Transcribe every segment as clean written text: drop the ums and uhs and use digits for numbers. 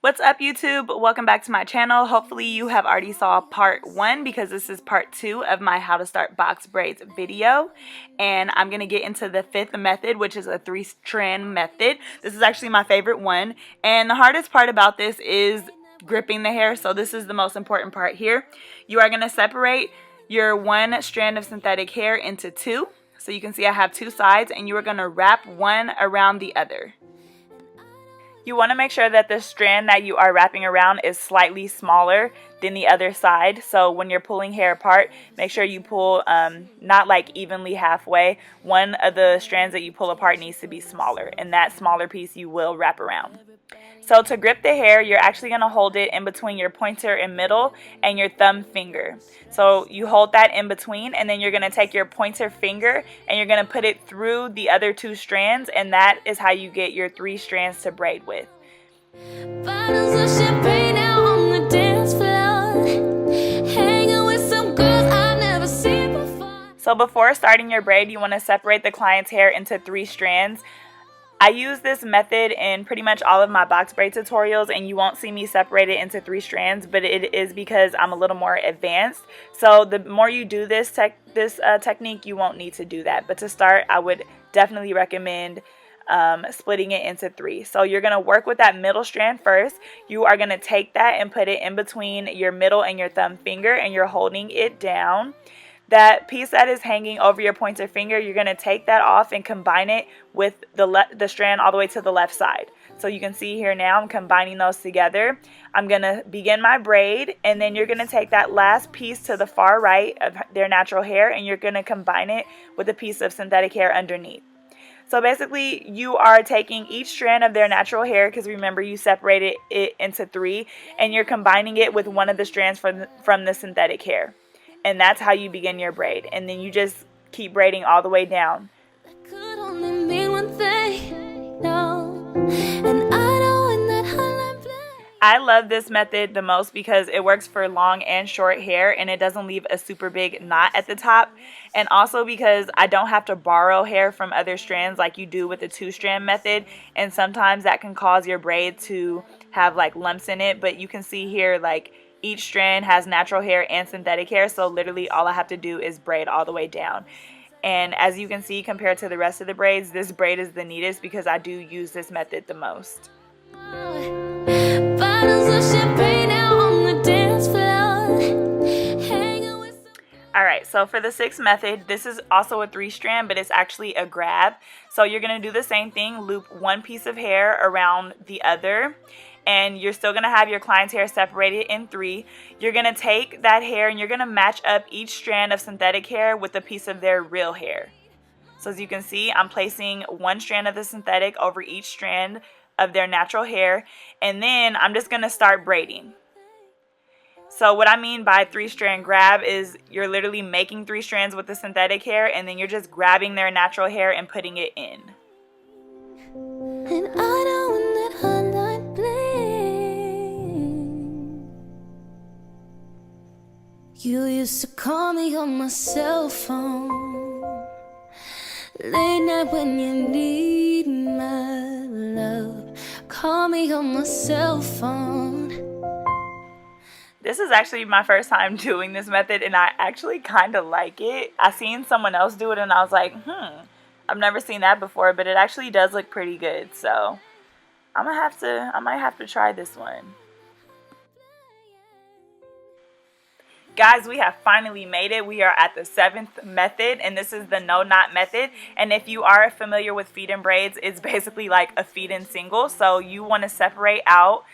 What's up, YouTube? Welcome back to my channel. Hopefully you have already saw part 1 because this is part 2 of my how to start box braids video, and I'm going to get into the 5th method, which is a 3-strand method. This is actually my favorite one, and the hardest part about this is gripping the hair, so this is the most important part here. You are going to separate your one strand of synthetic hair into 2. So you can see I have 2 sides, and you are going to wrap one around the other. You want to make sure that the strand that you are wrapping around is slightly smaller than the other side. So when you're pulling hair apart, make sure you pull not like evenly halfway. One of the strands that you pull apart needs to be smaller, and that smaller piece you will wrap around. So to grip the hair, you're actually going to hold it in between your pointer and middle and your thumb finger. So you hold that in between, and then you're going to take your pointer finger and you're going to put it through the other 2 strands, and that is how you get your 3 strands to braid with. Bottles of champagne out on the dance floor, hanging with some girls I've never seen before. So before starting your braid, you want to separate the client's hair into 3 strands. I use this method in pretty much all of my box braid tutorials, and you won't see me separate it into 3 strands, but it is because I'm a little more advanced. So the more you do this technique, you won't need to do that. But to start, I would definitely recommend splitting it into 3. So you're going to work with that middle strand first. You are going to take that and put it in between your middle and your thumb finger, and you're holding it down. That piece that is hanging over your pointer finger, you're going to take that off and combine it with the strand all the way to the left side. So you can see here now I'm combining those together. I'm going to begin my braid, and then you're going to take that last piece to the far right of their natural hair, and you're going to combine it with a piece of synthetic hair underneath. So basically you are taking each strand of their natural hair, because remember you separated it into 3, and you're combining it with one of the strands from the synthetic hair. And that's how you begin your braid. And then you just keep braiding all the way down. I love this method the most because it works for long and short hair, and it doesn't leave a super big knot at the top. And also because I don't have to borrow hair from other strands like you do with the 2-strand method. And sometimes that can cause your braid to have like lumps in it. But you can see here, like, each strand has natural hair and synthetic hair, so literally all I have to do is braid all the way down. And as you can see, compared to the rest of the braids, this braid is the neatest because I do use this method the most. Alright, so for the 6th method, this is also a 3-strand, but it's actually a grab. So you're going to do the same thing, loop one piece of hair around the other. And you're still going to have your client's hair separated in 3. You're going to take that hair and you're going to match up each strand of synthetic hair with a piece of their real hair. So as you can see, I'm placing one strand of the synthetic over each strand of their natural hair. And then I'm just going to start braiding. So what I mean by 3-strand grab is you're literally making 3 strands with the synthetic hair, and then you're just grabbing their natural hair and putting it in. And I don't You used to call me on my cell phone late night when you need my love. Call me on my cell phone. This is actually my first time doing this method, and I actually kind of like it. I seen someone else do it, and I was like, I've never seen that before, but it actually does look pretty good. So I might have to try this one. Guys, we have finally made it. We are at the 7th method, and this is the no knot method. And if you are familiar with feed-in braids, it's basically like a feed-in single. So you want to separate out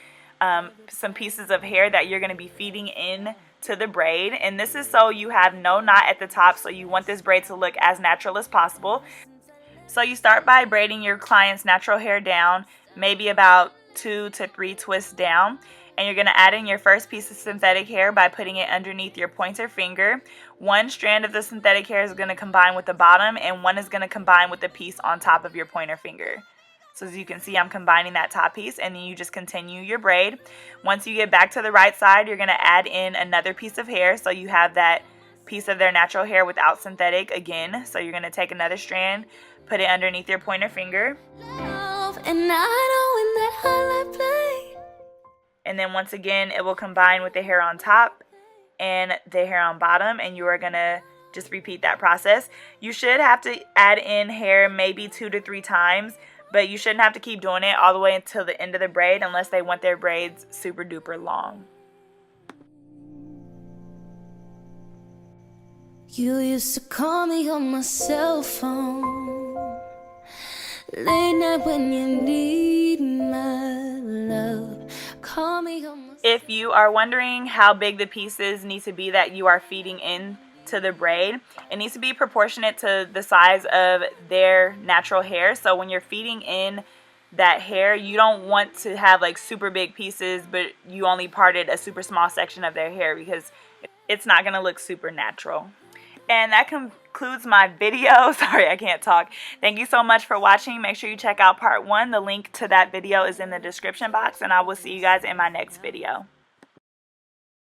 some pieces of hair that you're going to be feeding in to the braid. And this is so you have no knot at the top, so you want this braid to look as natural as possible. So you start by braiding your client's natural hair down, maybe about 2 to 3 twists down. And you're going to add in your first piece of synthetic hair by putting it underneath your pointer finger. One strand of the synthetic hair is going to combine with the bottom, and one is going to combine with the piece on top of your pointer finger. So as you can see, I'm combining that top piece, and then you just continue your braid. Once you get back to the right side, you're going to add in another piece of hair, so you have that piece of their natural hair without synthetic again. So you're going to take another strand, put it underneath your pointer finger. And I know when that highlight play. and then once again it will combine with the hair on top and the hair on bottom, and you are gonna just repeat that process. You should have to add in hair maybe 2 to 3 times, but you shouldn't have to keep doing it all the way until the end of the braid unless they want their braids super duper long. You used to call me on my cell phone late night when you need my love. Call me on my... If you are wondering how big the pieces need to be that you are feeding in to the braid, it needs to be proportionate to the size of their natural hair. So when you're feeding in that hair, you don't want to have like super big pieces but you only parted a super small section of their hair, because it's not going to look super natural. And that concludes my video. Sorry, I can't talk. Thank you so much for watching. Make sure you check out part 1. The link to that video is in the description box, and I will see you guys in my next video.